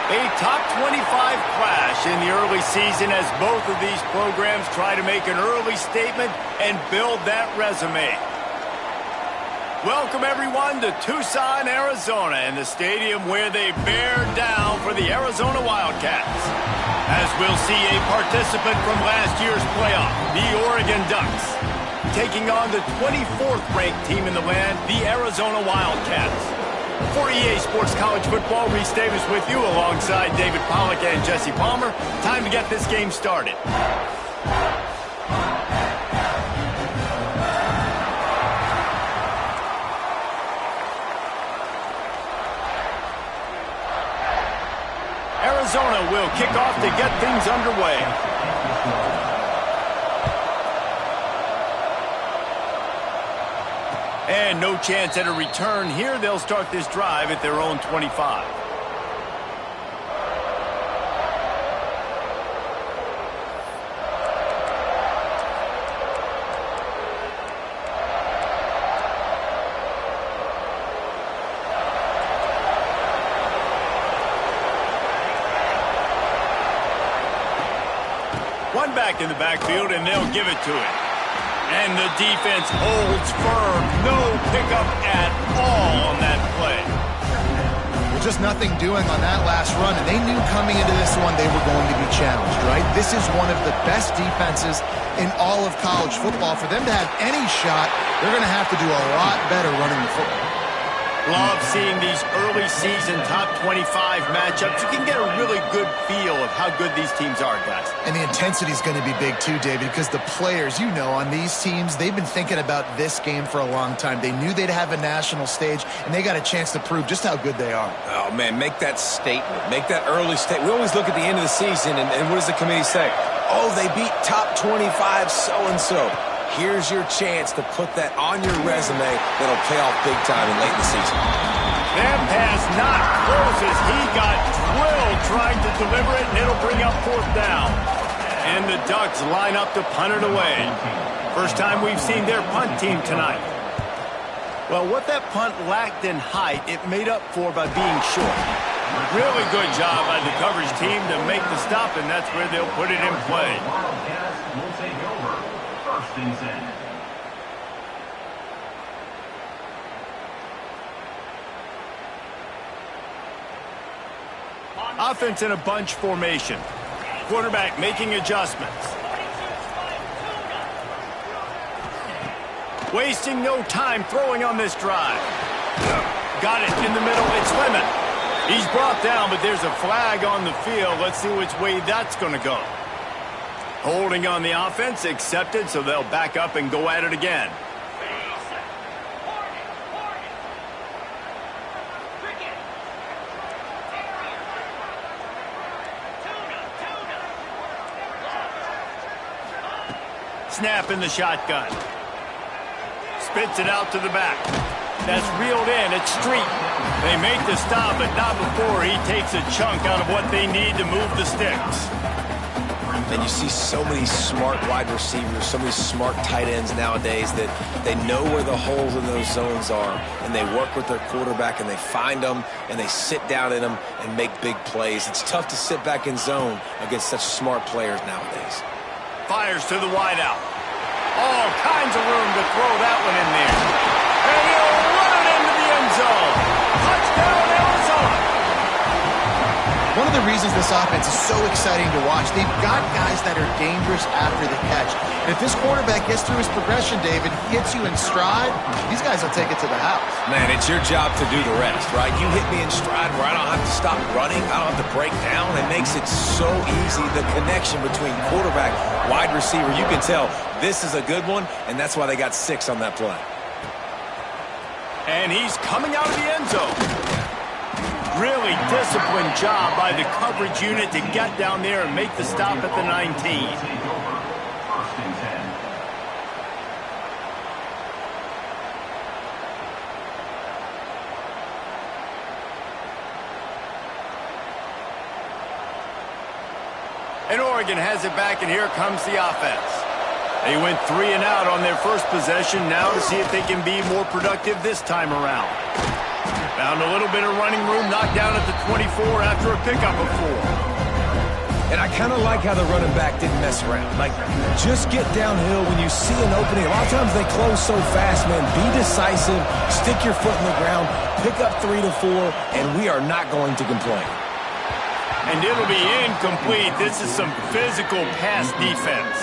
A top 25 clash in the early season as both of these programs try to make an early statement and build that resume. Welcome, everyone, to Tucson, Arizona, and the stadium where they bear down for the Arizona Wildcats. As we'll see a participant from last year's playoff, the Oregon Ducks, taking on the 24th-ranked team in the land, the Arizona Wildcats. For EA Sports College Football, Reese Davis with you alongside David Pollack and Jesse Palmer. Time to get this game started. Arizona will kick off to get things underway. And no chance at a return here. They'll start this drive at their own 25. One back in the backfield, and they'll give it to him. And the defense holds firm. No pickup at all on that play. Well, just nothing doing on that last run, and they knew coming into this one they were going to be challenged, right? This is one of the best defenses in all of college football. For them to have any shot, they're going to have to do a lot better running the football. Love seeing these early season top 25 matchups. You can get a really good feel of how good these teams are, guys. And the intensity is going to be big too, David, because the players, you know, on these teams, they've been thinking about this game for a long time. They knew they'd have a national stage, and they got a chance to prove just how good they are. Oh, man, make that statement. Make that early statement. We always look at the end of the season, and what does the committee say? Oh, they beat top 25 so-and-so. Here's your chance to put that on your resume that'll pay off big time in late in the season. That pass not close as he got drilled trying to deliver it, and it'll bring up fourth down. And the Ducks line up to punt it away. First time we've seen their punt team tonight. Well, what that punt lacked in height, it made up for by being short. Really good job by the coverage team to make the stop, and that's where they'll put it in play. Offense in a bunch formation. Quarterback making adjustments. Wasting no time throwing on this drive. Got it in the middle. It's Lemon. He's brought down, but there's a flag on the field. Let's see which way that's going to go. Holding on the offense, accepted, so they'll back up and go at it again. Snap in the shotgun. Spits it out to the back. That's reeled in. It's Street. They make the stop, but not before he takes a chunk out of what they need to move the sticks. And you see so many smart wide receivers, so many smart tight ends nowadays that they know where the holes in those zones are, and they work with their quarterback, and they find them, and they sit down in them and make big plays. It's tough to sit back in zone against such smart players nowadays. Fires to the wideout. All kinds of room to throw that one in there. And he'll run it into the end zone. Touchdown, Arizona. One of the reasons this offense is so exciting to watch, they've got guys that are dangerous after the catch. And if this quarterback gets through his progression, David, hits you in stride, these guys will take it to the house. Man, it's your job to do the rest, right? You hit me in stride where I don't have to stop running. I don't have to break down. It makes it so easy, the connection between quarterback, wide receiver. You can tell this is a good one, and that's why they got 6 on that play. And he's coming out of the end zone. Really disciplined job by the coverage unit to get down there and make the stop at the 19. And Oregon has it back, and here comes the offense. They went 3 and out on their first possession, now to see if they can be more productive this time around. Found a little bit of running room, knocked down at the 24 after a pickup of 4. And I kind of like how the running back didn't mess around. Like, just get downhill when you see an opening. A lot of times they close so fast, man. Be decisive, stick your foot in the ground, pick up 3 to 4, and we are not going to complain. And it'll be incomplete. This is some physical pass defense.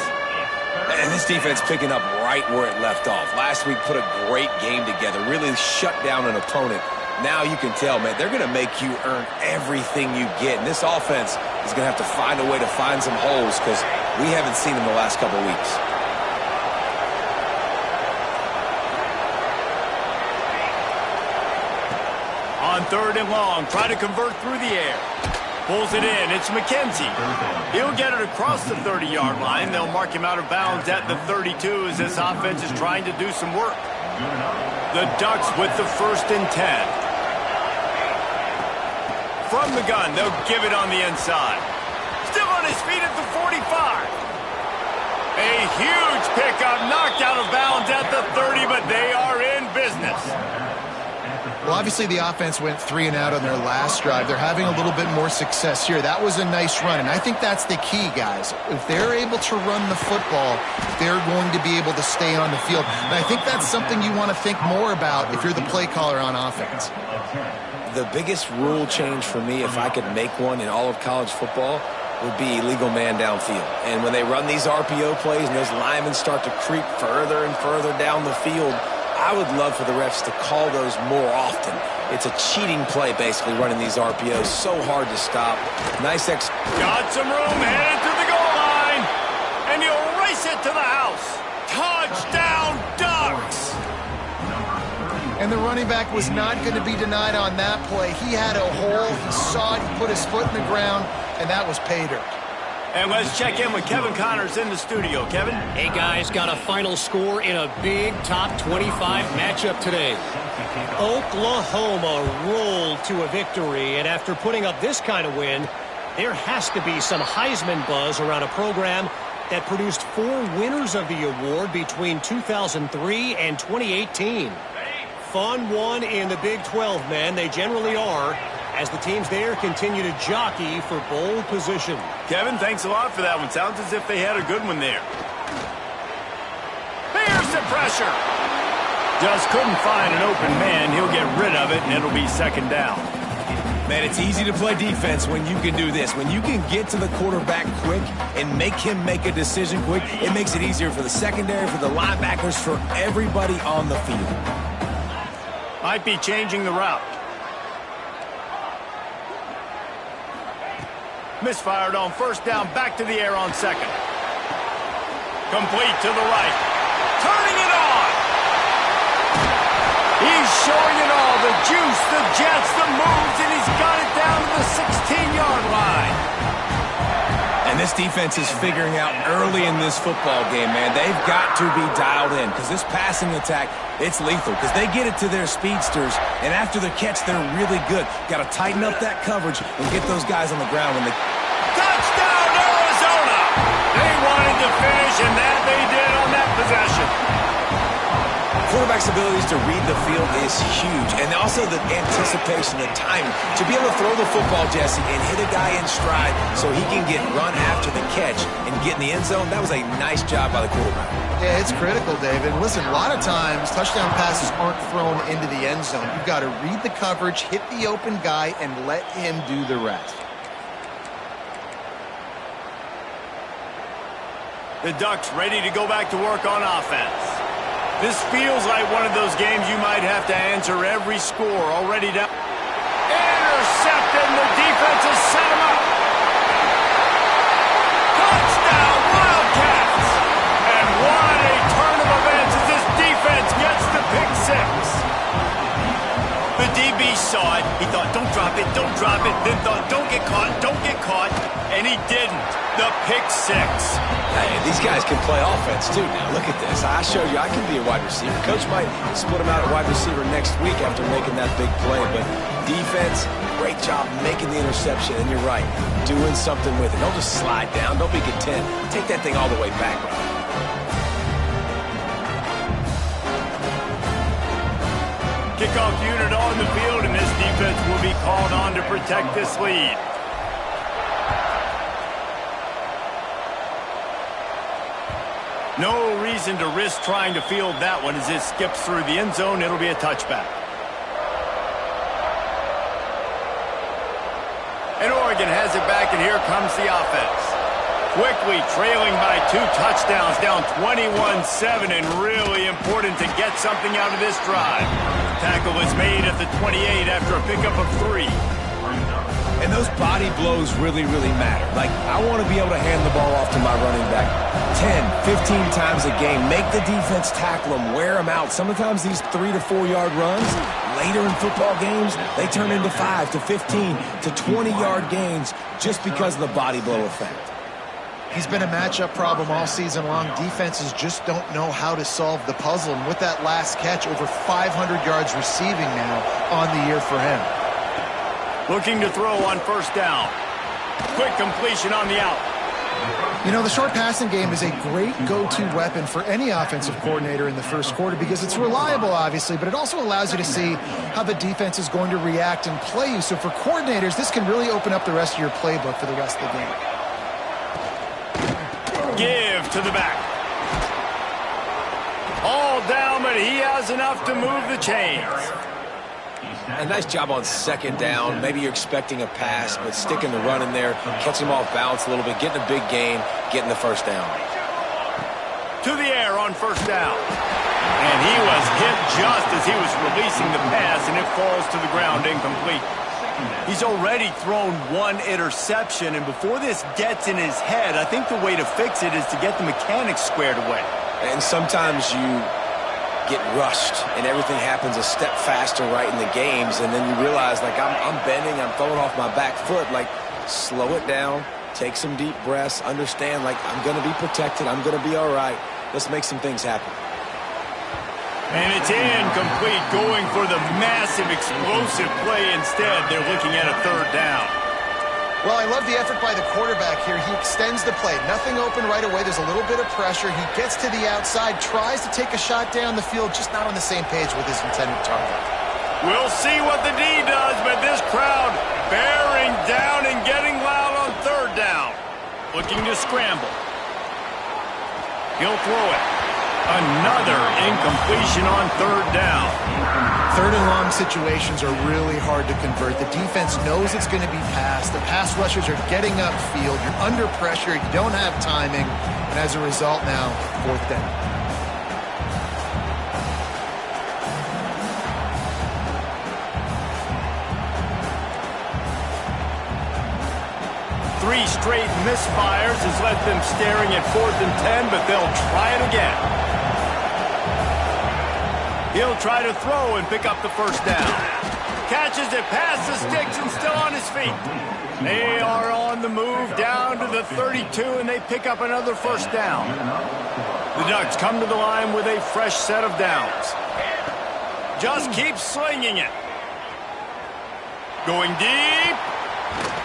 And this defense picking up right where it left off. Last week put a great game together, really shut down an opponent. Now you can tell, man, they're going to make you earn everything you get. And this offense is going to have to find a way to find some holes because we haven't seen them the last couple of weeks. On 3rd and long, try to convert through the air. Pulls it in. It's McKenzie. He'll get it across the 30-yard line. They'll mark him out of bounds at the 32 as this offense is trying to do some work. The Ducks with the 1st and 10. From the gun, they'll give it on the inside. Still on his feet at the 45. A huge pickup, knocked out of bounds at the 30, but they are in business. Well, obviously the offense went 3 and out on their last drive. They're having a little bit more success here. That was a nice run, and I think that's the key, guys. If they're able to run the football, they're going to be able to stay on the field. And I think that's something you want to think more about if you're the play caller on offense. The biggest rule change for me, if I could make one in all of college football, would be illegal man downfield. And when they run these RPO plays and those linemen start to creep further and further down the field, I would love for the refs to call those more often. It's a cheating play, basically, running these RPOs. So hard to stop. Nice Got some room, headed to the goal line. And he'll race it to the house. Touchdown, Ducks! And the running back was not going to be denied on that play. He had a hole. He saw it. He put his foot in the ground, and that was pay dirt. And let's check in with Kevin Connors in the studio. Kevin? Hey, guys, got a final score in a big top 25 matchup today. Oklahoma rolled to a victory, and after putting up this kind of win, there has to be some Heisman buzz around a program that produced 4 winners of the award between 2003 and 2018. Fun one in the Big 12, man. They generally are, as the teams there continue to jockey for bowl position. Kevin, thanks a lot for that one. Sounds as if they had a good one there. Here's the pressure. Just couldn't find an open man. He'll get rid of it, and it'll be 2nd down. Man, it's easy to play defense when you can do this. When you can get to the quarterback quick and make him make a decision quick, it makes it easier for the secondary, for the linebackers, for everybody on the field. Might be changing the route. Misfired on 1st down, back to the air on 2nd. Complete to the right. Turning it on. He's showing it all. The juice, the jets, the moves, and he's got it down to the 16-yard line. And this defense is figuring out early in this football game, man. They've got to be dialed in because this passing attack, it's lethal because they get it to their speedsters, and after the catch, they're really good. Got to tighten up that coverage and get those guys on the ground when they... Touchdown, Arizona! They wanted to finish, and that they did on that possession. Quarterback's abilities to read the field is huge, and also the anticipation, the timing. To be able to throw the football, Jesse, and hit a guy in stride so he can get run after the catch and get in the end zone, that was a nice job by the quarterback. Yeah, it's critical, David. Listen, a lot of times touchdown passes aren't thrown into the end zone. You've got to read the coverage, hit the open guy, and let him do the rest. The Ducks ready to go back to work on offense. This feels like one of those games you might have to answer every score. Already down. Intercepted, and the defense has set him up. Touchdown, Wildcats! And what a turn of events as this defense gets the pick 6. The DB saw it. He thought, don't drop it, don't drop it. Then thought, don't get caught, don't get caught. And he didn't. The pick 6. Hey, these guys can play offense, too. Now, look at this. I showed you I can be a wide receiver. Coach might split him out at wide receiver next week after making that big play. But defense, great job making the interception. And you're right, doing something with it. Don't just slide down. Don't be content. Take that thing all the way back. Kickoff unit on the field, and this defense will be called on to protect this lead. No reason to risk trying to field that one as it skips through the end zone. It'll be a touchback. And Oregon has it back, and here comes the offense. Quickly trailing by 2 touchdowns, down 21-7, and really important to get something out of this drive. Tackle is made at the 28 after a pickup of 3. And those body blows really, really matter. Like, I want to be able to hand the ball off to my running back 10, 15 times a game. Make the defense tackle them, wear them out. Sometimes these 3 to 4 yard runs, later in football games, they turn into 5 to 15 to 20 yard gains just because of the body blow effect. He's been a matchup problem all season long. Defenses just don't know how to solve the puzzle. And with that last catch, over 500 yards receiving now on the year for him. Looking to throw on first down. Quick completion on the out. You know, the short passing game is a great go-to weapon for any offensive coordinator in the first quarter because it's reliable, obviously, but it also allows you to see how the defense is going to react and play you. So for coordinators, this can really open up the rest of your playbook for the rest of the game. Give to the back. All down, but he has enough to move the chains. A nice job on second down. Maybe you're expecting a pass, but sticking the run in there, catching him off balance a little bit, getting a big gain, getting the first down. To the air on first down. And he was hit just as he was releasing the pass, and it falls to the ground incomplete. He's already thrown 1 interception, and before this gets in his head, I think the way to fix it is to get the mechanics squared away. And sometimes you get rushed and everything happens a step faster right in the games, and then you realize, like, I'm bending, I'm throwing off my back foot. Like, slow it down, take some deep breaths, understand, like, I'm going to be protected, I'm going to be all right. Let's make some things happen. And it's incomplete, going for the massive explosive play instead. They're looking at a third down. Well, I love the effort by the quarterback here. He extends the play. Nothing open right away. There's a little bit of pressure. He gets to the outside, tries to take a shot down the field, just not on the same page with his intended target. We'll see what the D does, but this crowd bearing down and getting loud on third down. Looking to scramble. He'll throw it. Another incompletion on third down. Third and long situations are really hard to convert. The defense knows it's going to be passed. The pass rushers are getting upfield. You're under pressure. You don't have timing. And as a result now, fourth down. Three straight misfires has left them staring at 4th and 10, but they'll try it again. He'll try to throw and pick up the first down. Catches it past the sticks and still on his feet. They are on the move down to the 32, and they pick up another first down. The Ducks come to the line with a fresh set of downs. Just keep slinging it. Going deep.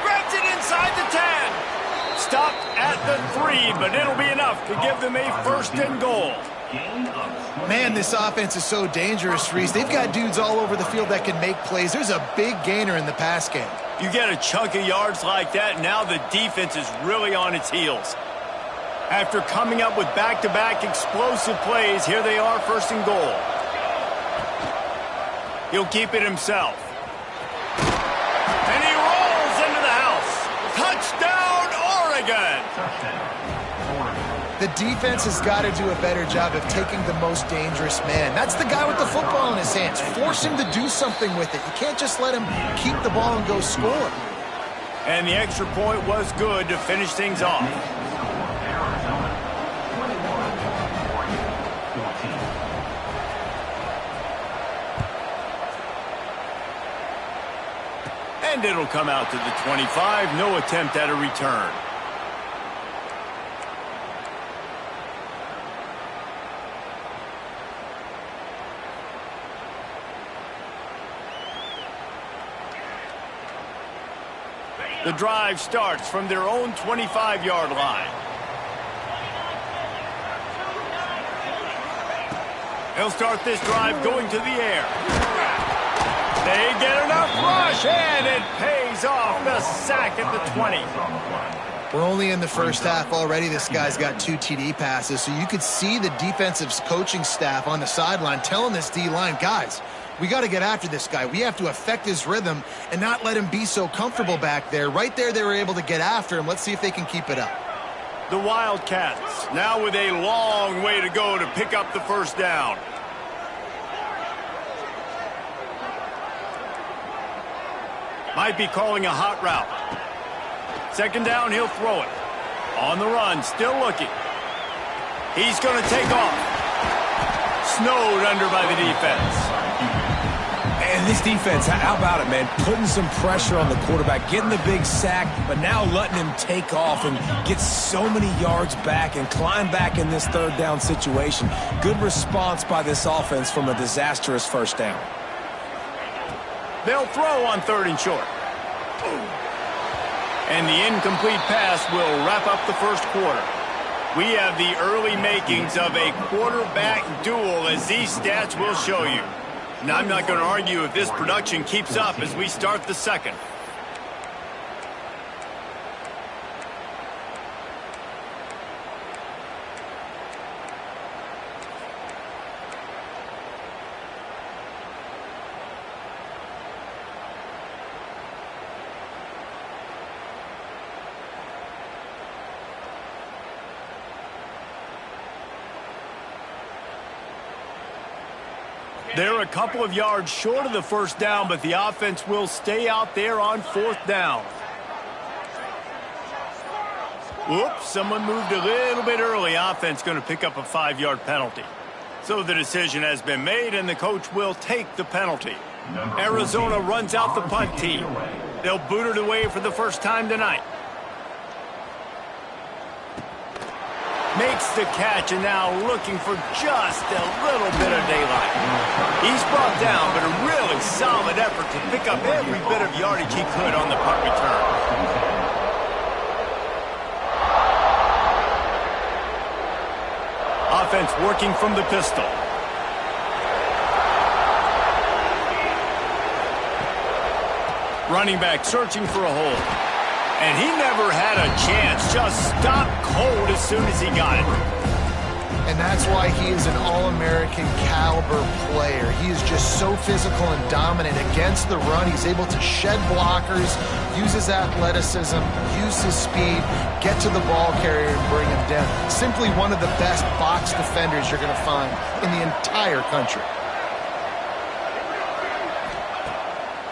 Grabs it inside the 10. Stopped at the 3, but it'll be enough to give them a first and goal. Man, this offense is so dangerous, Reese. They've got dudes all over the field that can make plays. There's a big gainer in the pass game. You get a chunk of yards like that, now the defense is really on its heels. After coming up with back-to-back explosive plays, here they are, first and goal. He'll keep it himself. And he rolls into the house. Touchdown, Oregon! The defense has got to do a better job of taking the most dangerous man. That's the guy with the football in his hands. Force him to do something with it. You can't just let him keep the ball and go score. And the extra point was good to finish things off. And it'll come out to the 25. No attempt at a return. The drive starts from their own 25-yard line. He'll start this drive going to the air. They get enough rush, and it pays off. The sack at the 20. We're only in the first half already. This guy's got 2 TD passes, so you could see the defensive coaching staff on the sideline telling this D-line, guys, we got to get after this guy. We have to affect his rhythm and not let him be so comfortable back there. Right there, they were able to get after him. Let's see if they can keep it up. The Wildcats now with a long way to go to pick up the first down. Might be calling a hot route. Second down, he'll throw it. On the run, still looking. He's going to take off. Snowed under by the defense. And this defense, how about it, man? Putting some pressure on the quarterback, getting the big sack, but now letting him take off and get so many yards back and climb back in this third down situation. Good response by this offense from a disastrous first down. They'll throw on 3rd and short. And the incomplete pass will wrap up the first quarter. We have the early makings of a quarterback duel, as these stats will show you. And I'm not going to argue if this production keeps up as we start the second. They're a couple of yards short of the first down, but the offense will stay out there on 4th down. Whoops, someone moved a little bit early. Offense going to pick up a 5-yard penalty. So the decision has been made, and the coach will take the penalty. Arizona runs out the punt team. They'll boot it away for the first time tonight. Makes the catch, and now looking for just a little bit of daylight. He's brought down, but a really solid effort to pick up every bit of yardage he could on the punt return. Offense working from the pistol. Running back searching for a hole. And he never had a chance. Just stopped cold as soon as he got it. And that's why he is an All-American caliber player. He is just so physical and dominant against the run. He's able to shed blockers, use his athleticism, use his speed, get to the ball carrier and bring him down. Simply one of the best box defenders you're going to find in the entire country.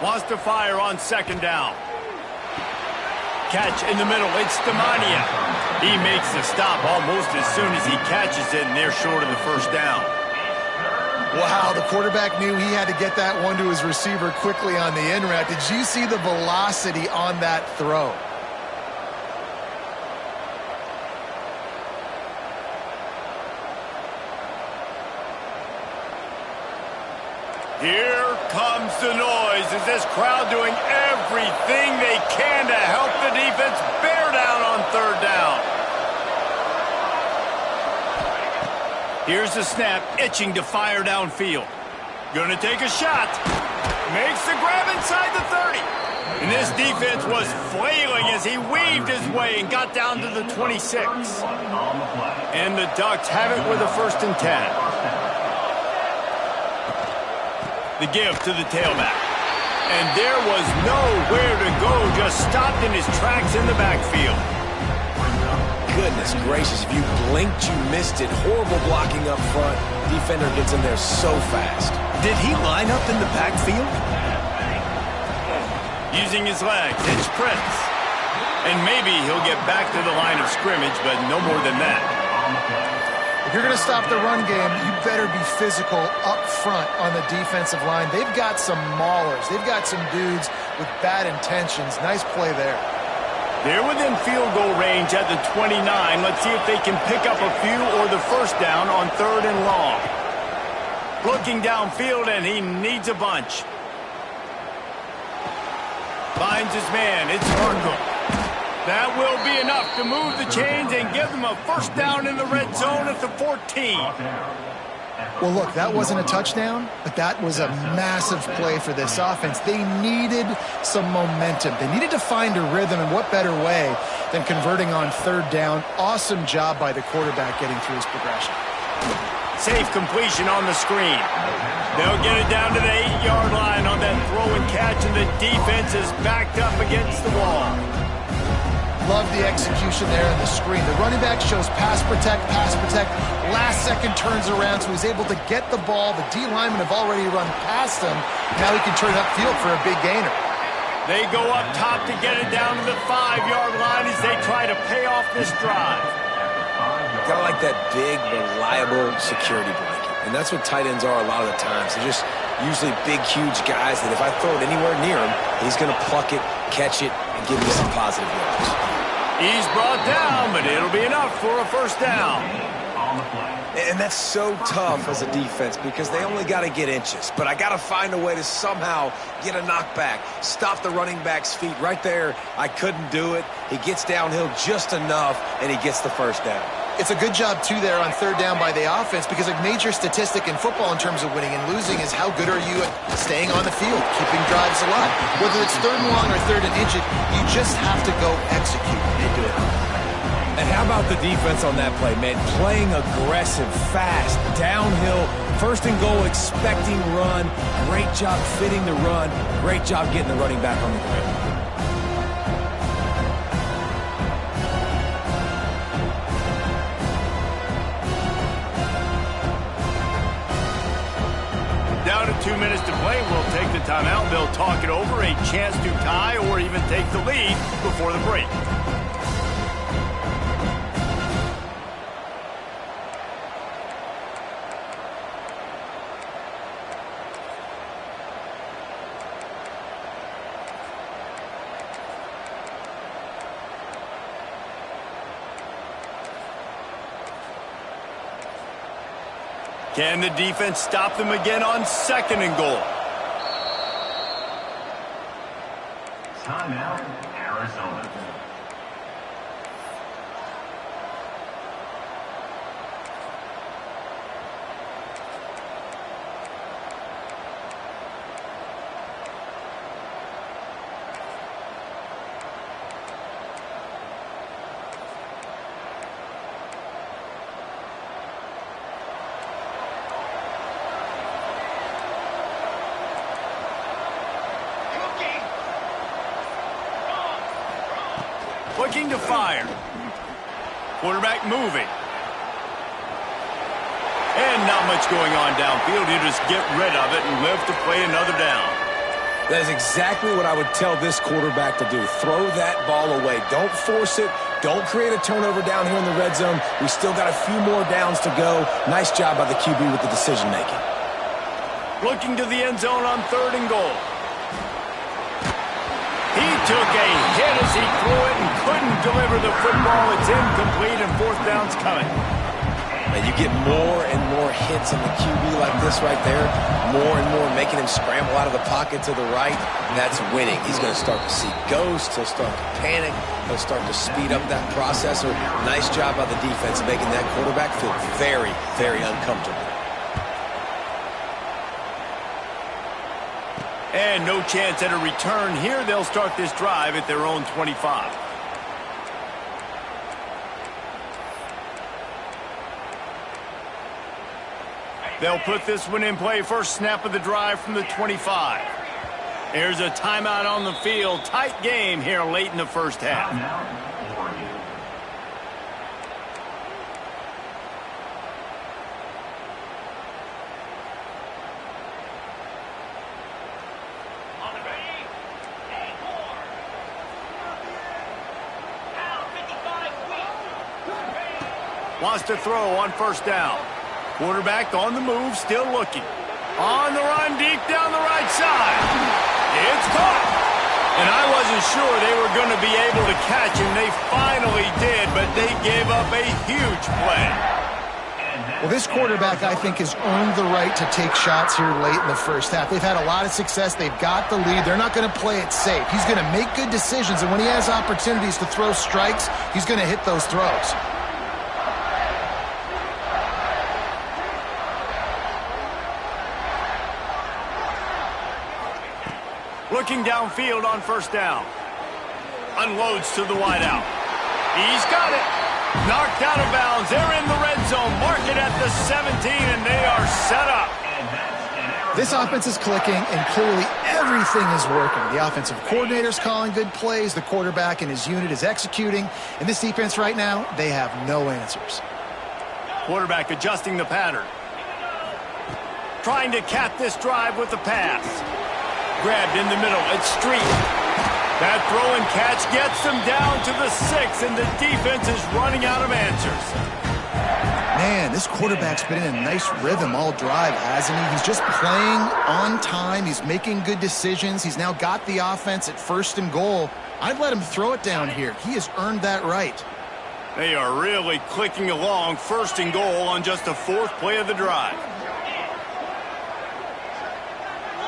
Wants to fire on 2nd down. Catch in the middle. It's Stamania. He makes the stop almost as soon as he catches it, and they're short of the first down. Wow, the quarterback knew he had to get that one to his receiver quickly on the in route. Did you see the velocity on that throw? Here comes the noise as this crowd doing everything they can to help the defense bear down on 3rd down. Here's the snap, itching to fire downfield. Gonna take a shot. Makes the grab inside the 30. And this defense was flailing as he weaved his way and got down to the 26. And the Ducks have it with a 1st and 10. The give to the tailback. And there was nowhere to go, just stopped in his tracks in the backfield. Goodness gracious, if you blinked, you missed it. Horrible blocking up front. Defender gets in there so fast. Did he line up in the backfield? Using his legs, it's Prince. And maybe he'll get back to the line of scrimmage, but no more than that. If you're going to stop the run game, you better be physical up front on the defensive line. They've got some maulers. They've got some dudes with bad intentions. Nice play there. They're within field goal range at the 29. Let's see if they can pick up a few or the first down on 3rd and long. Looking downfield, and he needs a bunch. Finds his man. It's Hargrove. That will be enough to move the chains and give them a first down in the red zone at the 14. Well, look, that wasn't a touchdown, but that was a massive play for this offense. They needed some momentum. They needed to find a rhythm, and what better way than converting on third down. Awesome job by the quarterback getting through his progression. Safe completion on the screen. They'll get it down to the 8-yard line on that throw and catch, and the defense is backed up against the wall. Love the execution there on the screen. The running back shows pass protect, last second turns around, so he's able to get the ball. The D linemen have already run past him. Now he can turn upfield for a big gainer. They go up top to get it down to the 5-yard line as they try to pay off this drive. Kind of like that big, reliable security blanket. And that's what tight ends are a lot of the times. They're just usually big, huge guys that if I throw it anywhere near him, he's going to pluck it, catch it, and give me some positive yards. He's brought down, but it'll be enough for a first down. And that's so tough as a defense because they only got to get inches. But I got to find a way to somehow get a knockback, stop the running back's feet right there. I couldn't do it. He gets downhill just enough, and he gets the first down. It's a good job, too, there on third down by the offense because a major statistic in football in terms of winning and losing is how good are you at staying on the field, keeping drives alive. Whether it's third and long or third and inches, you just have to go execute and do it. And how about the defense on that play, man? Playing aggressive, fast, downhill, first and goal, expecting run. Great job fitting the run. Great job getting the running back on the ground. Down to 2 minutes to play. We'll take the timeout. They'll talk it over, a chance to tie or even take the lead before the break. Can the defense stop them again on second and goal? Timeout, Arizona. Looking to fire. Quarterback moving. And not much going on downfield. You just get rid of it and live to play another down. That is exactly what I would tell this quarterback to do. Throw that ball away. Don't force it. Don't create a turnover down here in the red zone. We still got a few more downs to go. Nice job by the QB with the decision-making. Looking to the end zone on third and goal. He took a hit as he threw it and couldn't deliver the football. It's incomplete and fourth down's coming. And you get more and more hits on the QB like this right there. More and more making him scramble out of the pocket to the right. That's winning. He's going to start to see ghosts. He'll start to panic. He'll start to speed up that processor. Nice job by the defense making that quarterback feel very, very uncomfortable. And no chance at a return here. They'll start this drive at their own 25. They'll put this one in play. First snap of the drive from the 25. There's a timeout on the field. Tight game here late in the first half. Wants to throw on first down. Quarterback on the move, still looking. On the run, deep down the right side. It's caught. And I wasn't sure they were going to be able to catch him. They finally did, but they gave up a huge play. Well, this quarterback, I think, has earned the right to take shots here late in the first half. They've had a lot of success. They've got the lead. They're not going to play it safe. He's going to make good decisions, and when he has opportunities to throw strikes, he's going to hit those throws. Looking downfield on first down. Unloads to the wideout. He's got it. Knocked out of bounds. They're in the red zone. Mark it at the 17, and they are set up. This offense is clicking, and clearly everything is working. The offensive coordinator's calling good plays. The quarterback and his unit is executing. And this defense right now, they have no answers. Quarterback adjusting the pattern. Trying to cap this drive with the pass. Grabbed in the middle. It's Street. That throw and catch gets them down to the 6, and the defense is running out of answers. Man, this quarterback's been in a nice rhythm all drive, hasn't he? He's just playing on time. He's making good decisions. He's now got the offense at first and goal. I'd let him throw it down here. He has earned that right. They are really clicking along, first and goal on just the 4th play of the drive.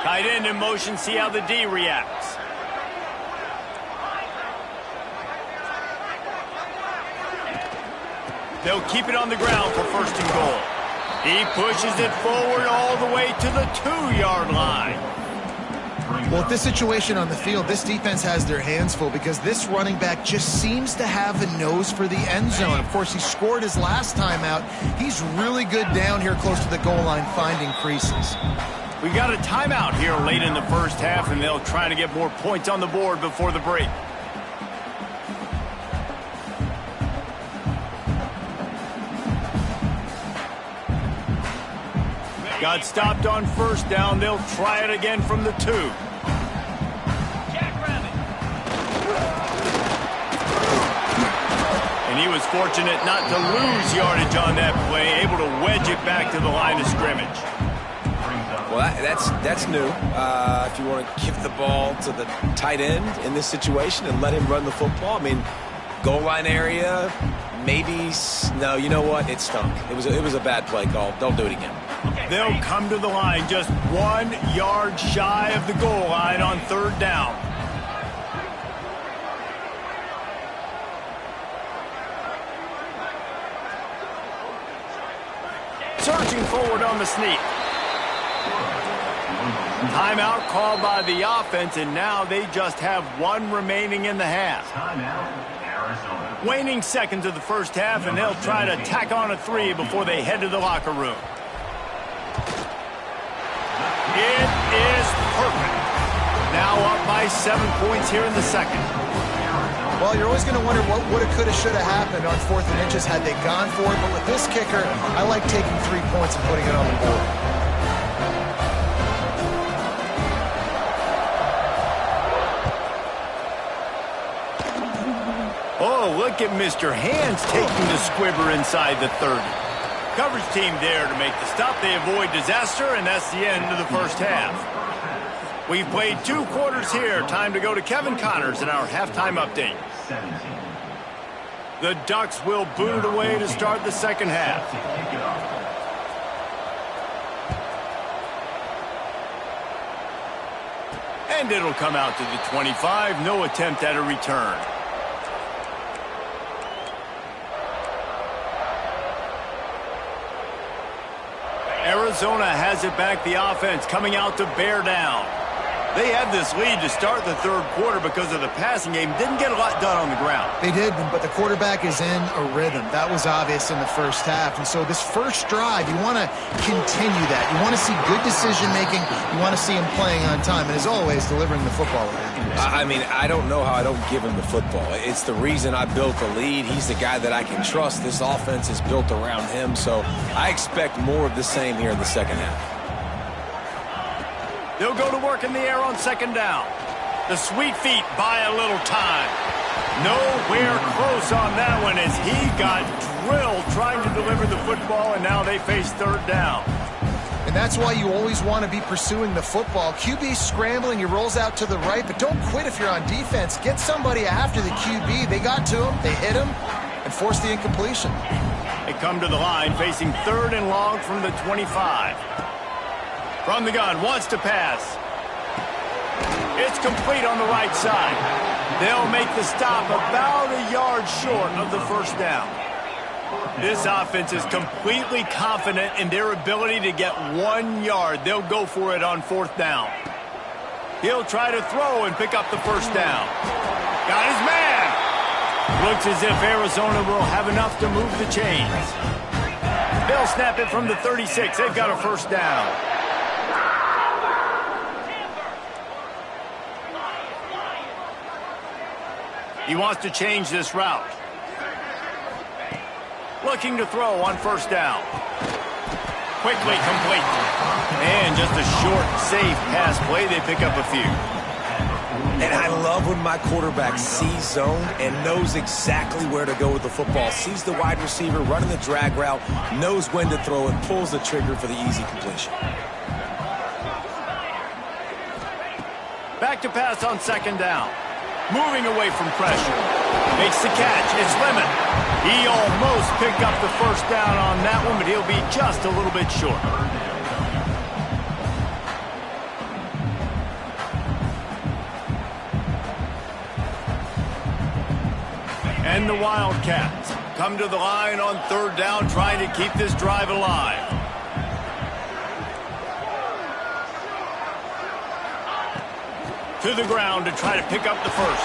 Tight end in motion, see how the D reacts. They'll keep it on the ground for first and goal. He pushes it forward all the way to the 2-yard line. Well, at this situation on the field, this defense has their hands full because this running back just seems to have a nose for the end zone. Of course, he scored his last time out. He's really good down here close to the goal line finding creases. We've got a timeout here late in the first half, and they'll try to get more points on the board before the break. Got stopped on first down. They'll try it again from the 2. And he was fortunate not to lose yardage on that play, able to wedge it back to the line of scrimmage. Well, that's new. If you want to give the ball to the tight end in this situation and let him run the football, I mean, goal line area, maybe. No, you know what? It stunk. It was a bad play call. Don't do it again. They'll come to the line just 1 yard shy of the goal line on third down. Searching forward on the sneak. Timeout called by the offense, and now they just have 1 remaining in the half. Waning seconds of the first half, and they'll try to tack on a 3 before they head to the locker room. It is perfect. Now up by 7 points here in the second. Well, you're always going to wonder what woulda, coulda, shoulda happened on 4th and inches had they gone for it. But with this kicker, I like taking 3 points and putting it on the board. Oh, look at Mr. Hands taking the squibber inside the 30. Coverage team there to make the stop. They avoid disaster, and that's the end of the first half. We've played 2 quarters here. Time to go to Kevin Connors in our halftime update. The Ducks will boot it away to start the second half. And it'll come out to the 25. No attempt at a return. Arizona has it back, the offense coming out to bear down. They had this lead to start the third quarter because of the passing game. Didn't get a lot done on the ground. They did, but the quarterback is in a rhythm. That was obvious in the first half. And so this first drive, you want to continue that. You want to see good decision-making. You want to see him playing on time. And as always, delivering the football with accuracy. I mean, I don't know how I don't give him the football. It's the reason I built the lead. He's the guy that I can trust. This offense is built around him. So I expect more of the same here in the second half. They'll go to work in the air on second down. The sweet feet buy a little time. Nowhere close on that one as he got drilled trying to deliver the football, and now they face third down. And that's why you always want to be pursuing the football. QB scrambling, he rolls out to the right, but don't quit if you're on defense. Get somebody after the QB. They got to him, they hit him, and forced the incompletion. They come to the line facing third and long from the 25. From the gun, wants to pass. It's complete on the right side. They'll make the stop about a yard short of the first down. This offense is completely confident in their ability to get 1 yard. They'll go for it on fourth down. He'll try to throw and pick up the first down. Got his man. Looks as if Arizona will have enough to move the chains. They'll snap it from the 36. They've got a first down. He wants to change this route. Looking to throw on first down. Quickly complete. And just a short, safe pass play. They pick up a few. And I love when my quarterback sees zone and knows exactly where to go with the football. Sees the wide receiver running the drag route, knows when to throw it, pulls the trigger for the easy completion. Back to pass on second down. Moving away from pressure. Makes the catch. It's Lemon. He almost picked up the first down on that one, but he'll be just a little bit short. And the Wildcats come to the line on third down, trying to keep this drive alive. To the ground to try to pick up the first.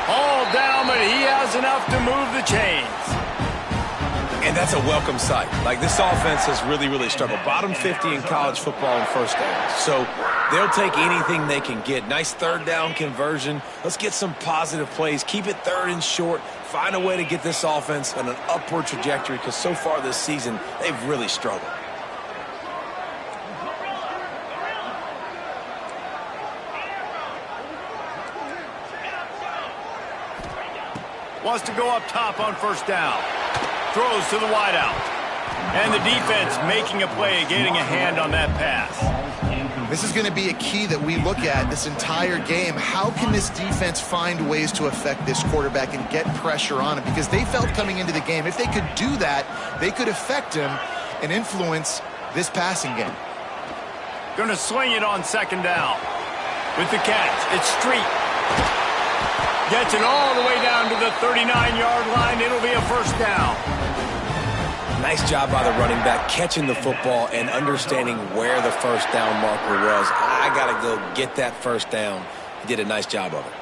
All down, but he has enough to move the chains. And that's a welcome sight. Like, this offense has really, really struggled. Bottom 50 in college football in first downs. So they'll take anything they can get. Nice third down conversion. Let's get some positive plays. Keep it third and short. Find a way to get this offense on an upward trajectory, because so far this season, they've really struggled. Wants to go up top on first down. Throws to the wideout. And the defense making a play, getting a hand on that pass. This is going to be a key that we look at this entire game. How can this defense find ways to affect this quarterback and get pressure on him? Because they felt coming into the game, if they could do that, they could affect him and influence this passing game. Going to swing it on second down. With the catch, it's Street. Gets it all the way down to the 39-yard line. It'll be a first down. Nice job by the running back, catching the football and understanding where the first down marker was. I got to go get that first down. He did a nice job of it.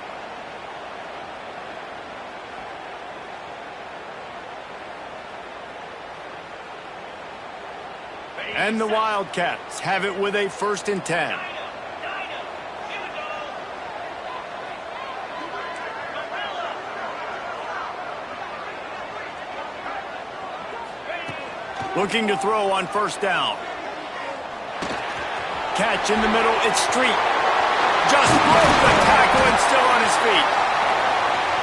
And the Wildcats have it with a 1st and 10. Looking to throw on first down. Catch in the middle. It's Street. Just broke the tackle and still on his feet.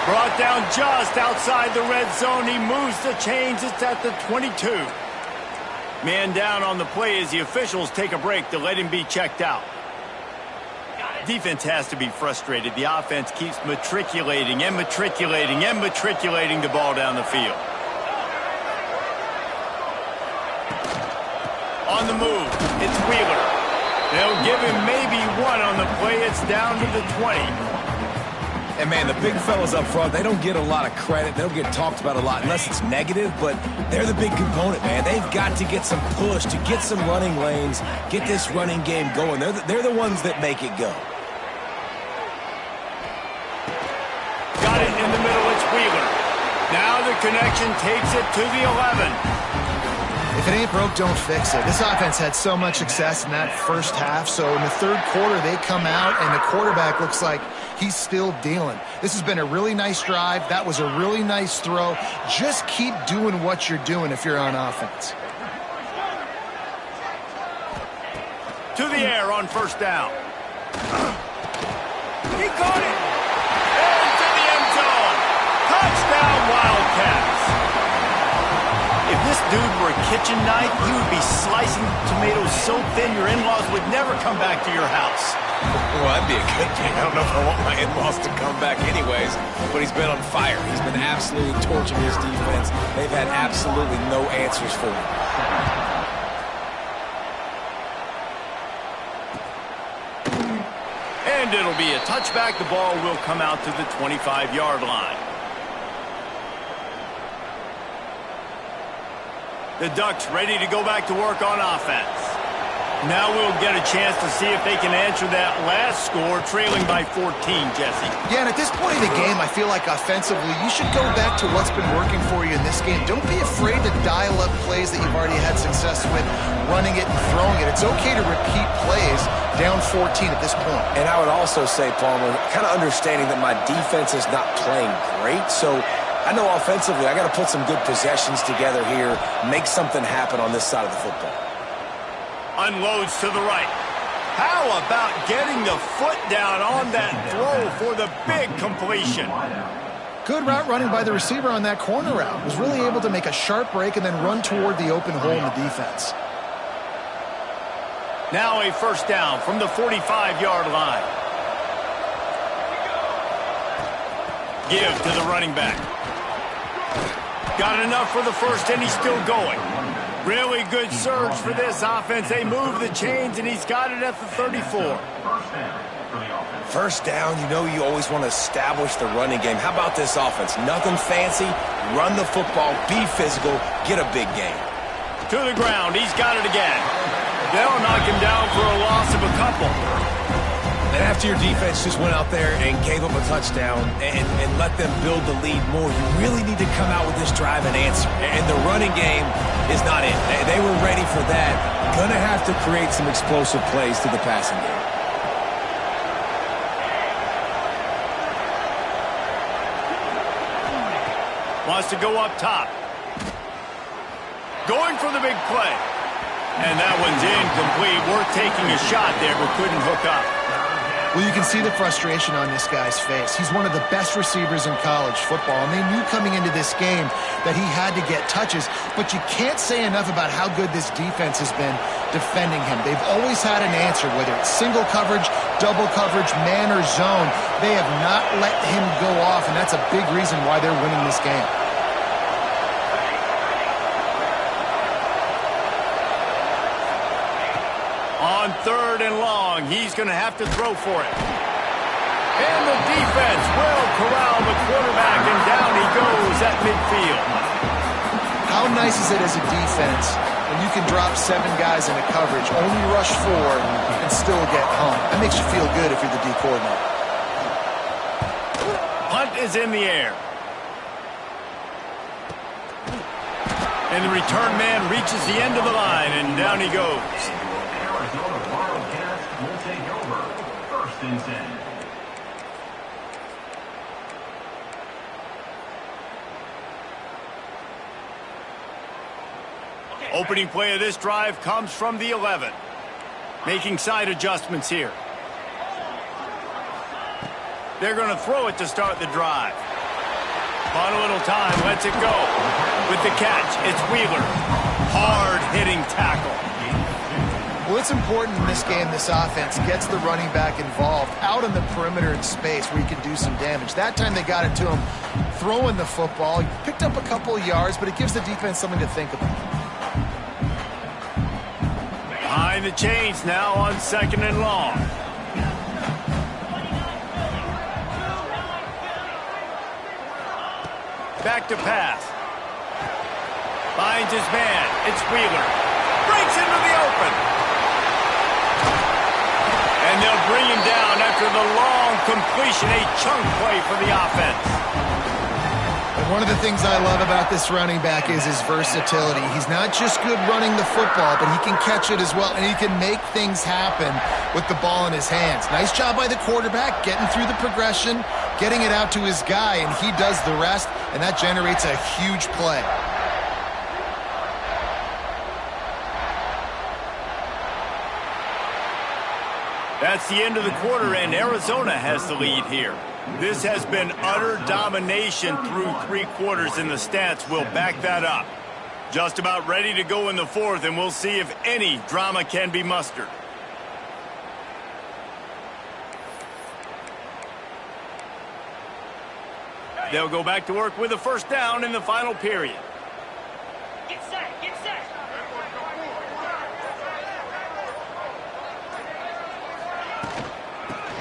Brought down just outside the red zone. He moves the chains. It's at the 22. Man down on the play as the officials take a break to let him be checked out. Defense has to be frustrated. The offense keeps matriculating and matriculating and matriculating the ball down the field. On the move, it's Wheeler. They'll give him maybe one on the play. It's down to the 20. And, man, the big fellas up front, they don't get a lot of credit. They don't get talked about a lot unless it's negative, but they're the big component, man. They've got to get some push, to get some running lanes, get this running game going. They're the ones that make it go. Got it in the middle. It's Wheeler. Now the connection takes it to the 11. If it ain't broke, don't fix it. This offense had so much success in that first half, so in the third quarter they come out and the quarterback looks like he's still dealing. This has been a really nice drive. That was a really nice throw. Just keep doing what you're doing if you're on offense. To the air on first down. He caught it. And to the end zone. Touchdown, Wildcats. If this dude were a kitchen knife, he would be slicing tomatoes so thin your in-laws would never come back to your house. Well, that'd be a good thing. I don't know if I want my in-laws to come back anyways, but he's been on fire. He's been absolutely torching his defense. They've had absolutely no answers for him. And it'll be a touchback. The ball will come out to the 25-yard line. The Ducks ready to go back to work on offense. Now we'll get a chance to see if they can answer that last score, trailing by 14, Jesse. Yeah, and at this point in the game, I feel like offensively, you should go back to what's been working for you in this game. Don't be afraid to dial up plays that you've already had success with, running it and throwing it. It's okay to repeat plays down 14 at this point. And I would also say, Palmer, kind of understanding that my defense is not playing great, so I know offensively I got to put some good possessions together here, make something happen on this side of the football. Unloads to the right. How about getting the foot down on that throw for the big completion? Good route running by the receiver on that corner route. Was really able to make a sharp break and then run toward the open hole in the defense. Now a first down from the 45-yard line. Give to the running back. Got enough for the first, and he's still going. Really good surge for this offense. They move the chains, and he's got it at the 34. First down, you know you always want to establish the running game. How about this offense? Nothing fancy. Run the football, be physical, get a big gain. To the ground, he's got it again. They'll knock him down for a loss of a couple. And after your defense just went out there and gave up a touchdown and let them build the lead more, you really need to come out with this drive and answer. And the running game is not in. They were ready for that. Going to have to create some explosive plays to the passing game. Wants to go up top. Going for the big play. And that one's incomplete. Worth taking a shot there, but couldn't hook up. Well, you can see the frustration on this guy's face. He's one of the best receivers in college football, and they knew coming into this game that he had to get touches, but you can't say enough about how good this defense has been defending him. They've always had an answer, whether it's single coverage, double coverage, man or zone. They have not let him go off, and that's a big reason why they're winning this game. On third and long, he's going to have to throw for it. And the defense will corral the quarterback, and down he goes at midfield. How nice is it as a defense when you can drop 7 guys into coverage, only rush 4, and still get home? That makes you feel good if you're the D coordinator. Punt is in the air. And the return man reaches the end of the line, and down he goes. Will take over. First and 10. Opening play of this drive comes from the 11. Making side adjustments here. They're going to throw it to start the drive. On a little time, lets it go. With the catch, it's Wheeler. Hard-hitting tackle. Well, it's important in this game this offense gets the running back involved out on the perimeter in space where he can do some damage. That time they got it to him throwing the football. He picked up a couple of yards, but it gives the defense something to think about. Behind the chains now on second and long. Back to pass. Finds his man. It's Wheeler. Breaks into the open. And they'll bring him down after the long completion, a chunk play for the offense. And one of the things I love about this running back is his versatility. He's not just good running the football, but he can catch it as well, and he can make things happen with the ball in his hands. Nice job by the quarterback, getting through the progression, getting it out to his guy, and he does the rest, and that generates a huge play. That's the end of the quarter, and Arizona has the lead here. This has been utter domination through 3 quarters, and the stats will back that up. Just about ready to go in the 4th, and we'll see if any drama can be mustered. They'll go back to work with a first down in the final period. Get set, get set.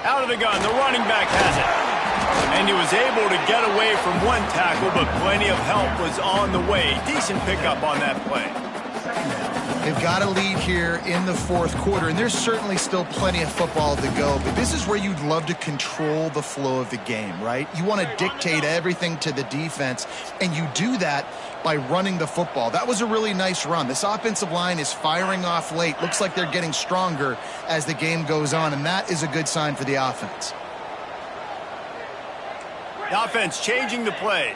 Out of the gun, the running back has it. And he was able to get away from one tackle, but plenty of help was on the way. Decent pickup on that play. They've got a lead here in the fourth quarter, and there's certainly still plenty of football to go, but this is where you'd love to control the flow of the game, right? You want to dictate everything to the defense, and you do that by running the football. That was a really nice run. This offensive line is firing off late. Looks like they're getting stronger as the game goes on, and that is a good sign for the offense. The offense changing the play.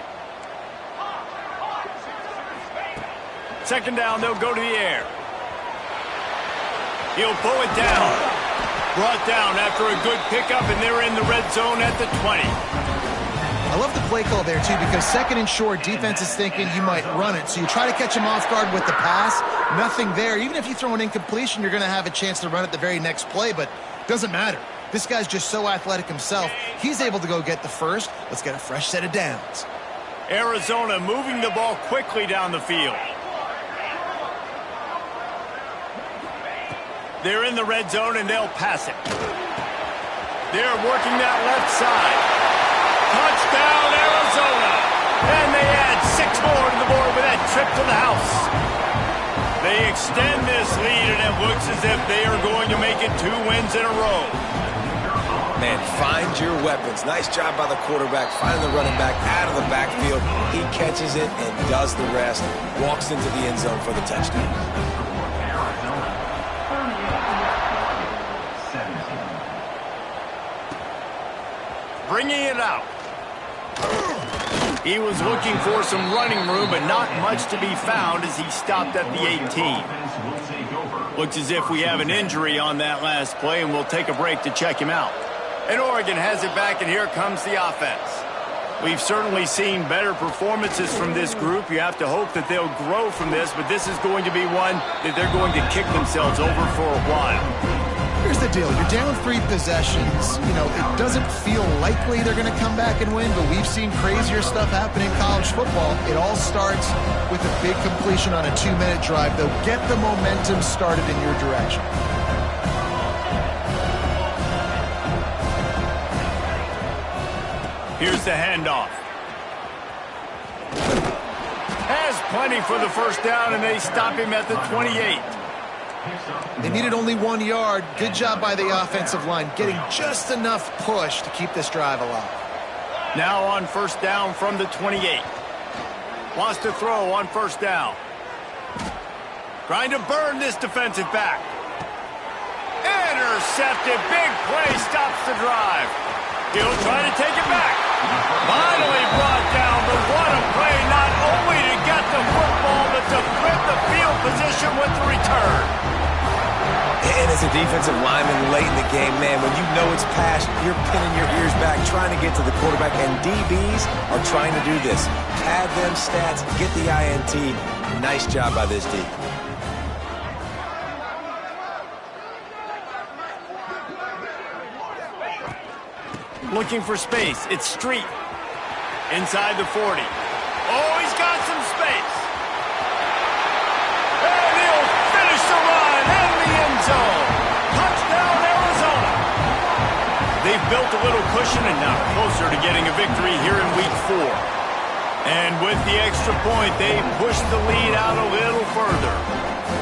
Second down, they'll go to the air. He'll pull it down. Brought down after a good pickup, and they're in the red zone at the 20. I love the play call there, too, because second and short, defense is thinking you might run it. So you try to catch him off guard with the pass. Nothing there. Even if you throw an incompletion, you're going to have a chance to run it the very next play, but it doesn't matter. This guy's just so athletic himself. He's able to go get the first. Let's get a fresh set of downs. Arizona moving the ball quickly down the field. They're in the red zone, and they'll pass it. They're working that left side. Touchdown, Arizona! And they add 6 more to the board with that trip to the house. They extend this lead, and it looks as if they are going to make it 2 wins in a row. Man, find your weapons. Nice job by the quarterback, finding the running back out of the backfield. He catches it and does the rest. Walks into the end zone for the touchdown. Bringing it out. He was looking for some running room, but not much to be found as he stopped at the 18. Looks as if we have an injury on that last play, and we'll take a break to check him out. And Oregon has it back, and here comes the offense. We've certainly seen better performances from this group. You have to hope that they'll grow from this, but this is going to be one that they're going to kick themselves over for a while. Here's the deal. You're down 3 possessions. You know, it doesn't feel likely they're going to come back and win, but we've seen crazier stuff happen in college football. It all starts with a big completion on a 2-minute drive. They'll get the momentum started in your direction. Here's the handoff. Has plenty for the first down, and they stop him at the 28. They needed only 1 yard. Good job by the offensive line, getting just enough push to keep this drive alive. Now on first down from the 28. Wants to throw on first down. Trying to burn this defensive back. Intercepted. Big play stops the drive. He'll try to take it back. Finally brought down, but what a play, not only to get the football, but to flip the field position with the return. And as a defensive lineman late in the game, man, when you know it's past, you're pinning your ears back, trying to get to the quarterback, and DBs are trying to do this. Pad them stats, get the INT. Nice job by this D. Looking for space. It's Street. Inside the 40. Oh, he's got some space. And he'll finish the run in the end zone. Touchdown, Arizona. They've built a little cushion and now closer to getting a victory here in week 4. And with the extra point, they push the lead out a little further.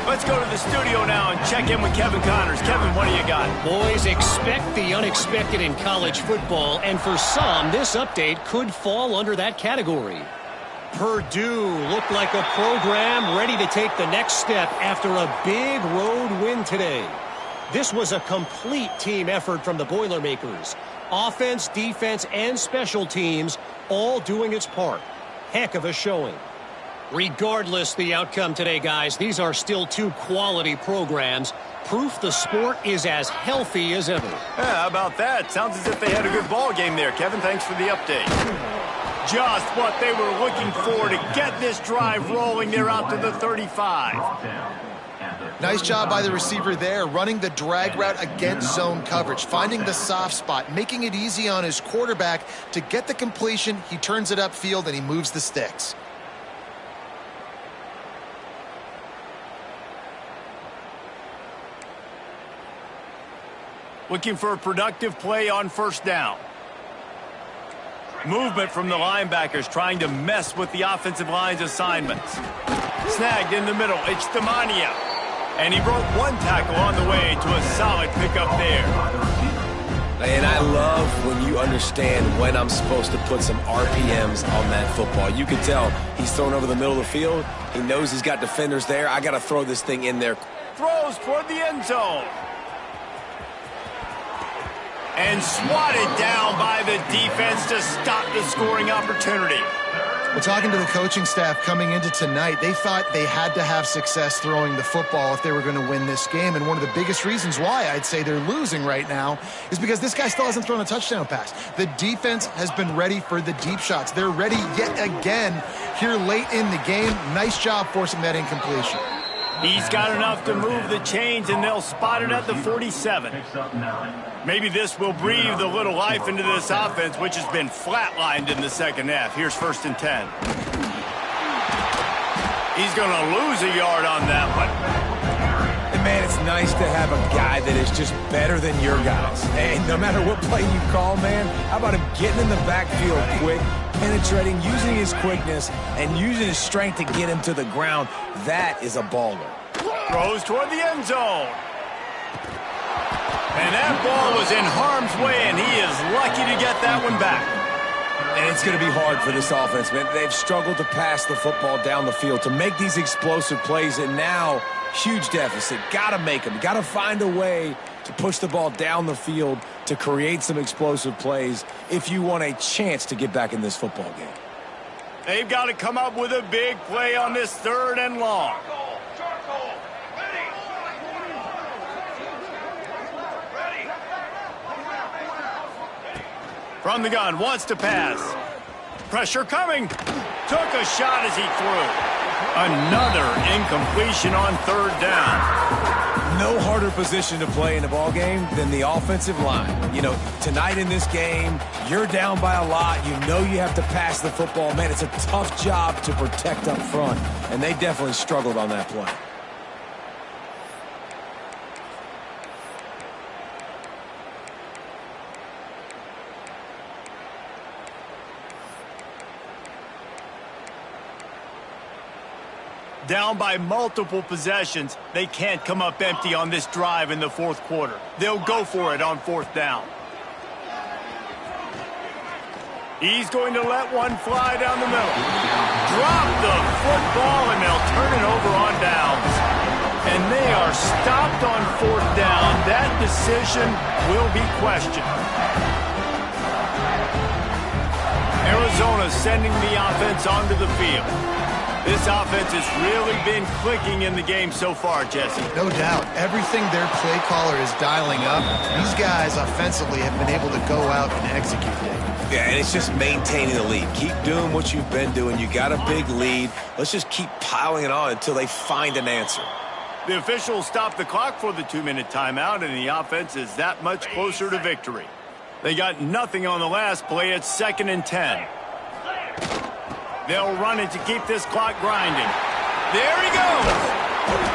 Let's go to the studio now and check in with Kevin Connors. Kevin, what do you got? Boys, expect the unexpected in college football, and for some, this update could fall under that category. Purdue looked like a program ready to take the next step after a big road win today. This was a complete team effort from the Boilermakers. Offense, defense, and special teams all doing its part. Heck of a showing. Regardless the outcome today, guys, these are still 2 quality programs. Proof the sport is as healthy as ever. Yeah, how about that? Sounds as if they had a good ball game there. Kevin, thanks for the update. Just what they were looking for to get this drive rolling. They're out to the 35. Nice job by the receiver there, running the drag route against zone coverage, finding the soft spot, making it easy on his quarterback to get the completion. He turns it upfield, and he moves the sticks. Looking for a productive play on first down. Movement from the linebackers trying to mess with the offensive line's assignments. Snagged in the middle. It's Demania. And he broke one tackle on the way to a solid pickup there. And I love when you understand when I'm supposed to put some RPMs on that football. You can tell he's thrown over the middle of the field. He knows he's got defenders there. I got to throw this thing in there. Throws toward the end zone. And swatted down by the defense to stop the scoring opportunity. Well, talking to the coaching staff coming into tonight, they thought they had to have success throwing the football if they were going to win this game. And one of the biggest reasons why I'd say they're losing right now is because this guy still hasn't thrown a touchdown pass. The defense has been ready for the deep shots. They're ready yet again here late in the game. Nice job forcing that incompletion. He's got enough to move the chains, and they'll spot it at the 47. Maybe this will breathe a little life into this offense, which has been flatlined in the second half. Here's 1st and 10. He's going to lose a yard on that one. And man, it's nice to have a guy that is just better than your guys. And no matter what play you call, man, how about him getting in the backfield quick, penetrating, using his quickness, and using his strength to get him to the ground. That is a baller. Throws toward the end zone. And that ball was in harm's way, and he is lucky to get that one back. And it's going to be hard for this offense, man. They've struggled to pass the football down the field, to make these explosive plays, and now huge deficit. Got to make them. Got to find a way to push the ball down the field to create some explosive plays if you want a chance to get back in this football game. They've got to come up with a big play on this 3rd and long. From the gun, wants to pass. Pressure coming. Took a shot as he threw. Another incompletion on 3rd down. No harder position to play in a ball game than the offensive line. You know, tonight in this game, you're down by a lot. You know you have to pass the football. Man, it's a tough job to protect up front, and they definitely struggled on that play. Down by multiple possessions, they can't come up empty on this drive in the 4th quarter. They'll go for it on 4th down. He's going to let one fly down the middle. Drop the football, and they'll turn it over on downs. And they are stopped on 4th down. That decision will be questioned. Arizona sending the offense onto the field. This offense has really been clicking in the game so far, Jesse. No doubt. Everything their play caller is dialing up, these guys offensively have been able to go out and execute it. Yeah, and it's just maintaining the lead. Keep doing what you've been doing. You got a big lead. Let's just keep piling it on until they find an answer. The officials stopped the clock for the 2-minute timeout, and the offense is that much closer to victory. They got nothing on the last play. It's 2nd and 10. They'll run it to keep this clock grinding. There he goes.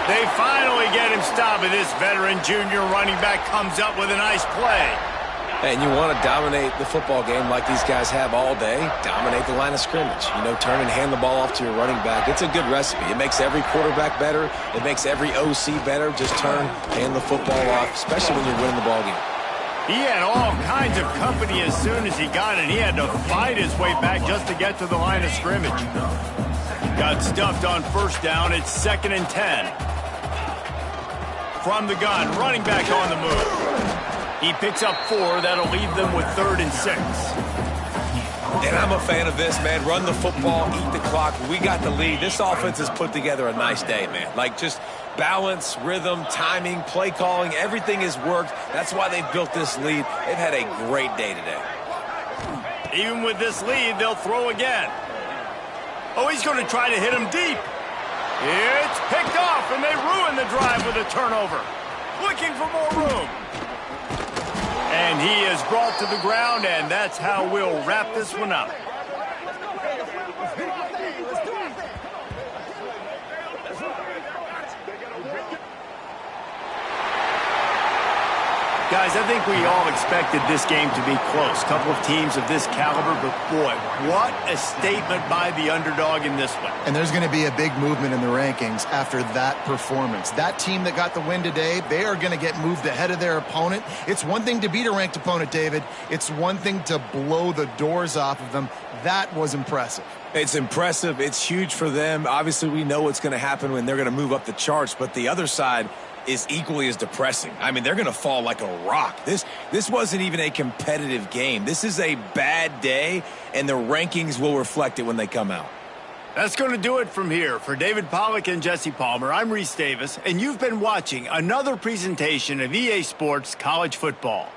They finally get him stopped, and this veteran junior running back comes up with a nice play. And you want to dominate the football game like these guys have all day, dominate the line of scrimmage. You know, turn and hand the ball off to your running back. It's a good recipe. It makes every quarterback better. It makes every OC better. Just turn, hand the football off, especially when you're winning the ball game. He had all kinds of company as soon as he got it. He had to fight his way back just to get to the line of scrimmage. Got stuffed on 1st down. It's 2nd and 10. From the gun, running back on the move. He picks up 4. That'll leave them with 3rd and 6. And I'm a fan of this, man. Run the football, eat the clock. We got the lead. This offense has put together a nice day, man. Like, just balance, rhythm, timing, play calling, everything has worked. That's why they've built this lead. They've had a great day today. Even with this lead, they'll throw again. Oh, he's going to try to hit him deep. It's picked off, and they ruin the drive with a turnover. Looking for more room. And he is brought to the ground, and that's how we'll wrap this one up. Got guys, I think we all expected this game to be close. Couple of teams of this caliber, but boy, what a statement by the underdog in this one. And there's going to be a big movement in the rankings after that performance. That team that got the win today, they are going to get moved ahead of their opponent. It's one thing to beat a ranked opponent, David. It's one thing to blow the doors off of them. That was impressive. It's impressive. It's huge for them. Obviously, we know what's going to happen when they're going to move up the charts, but the other side is equally as depressing. I mean, they're going to fall like a rock. This wasn't even a competitive game. This is a bad day, and the rankings will reflect it when they come out. That's going to do it from here. For David Pollack and Jesse Palmer, I'm Reese Davis, and you've been watching another presentation of EA Sports College Football.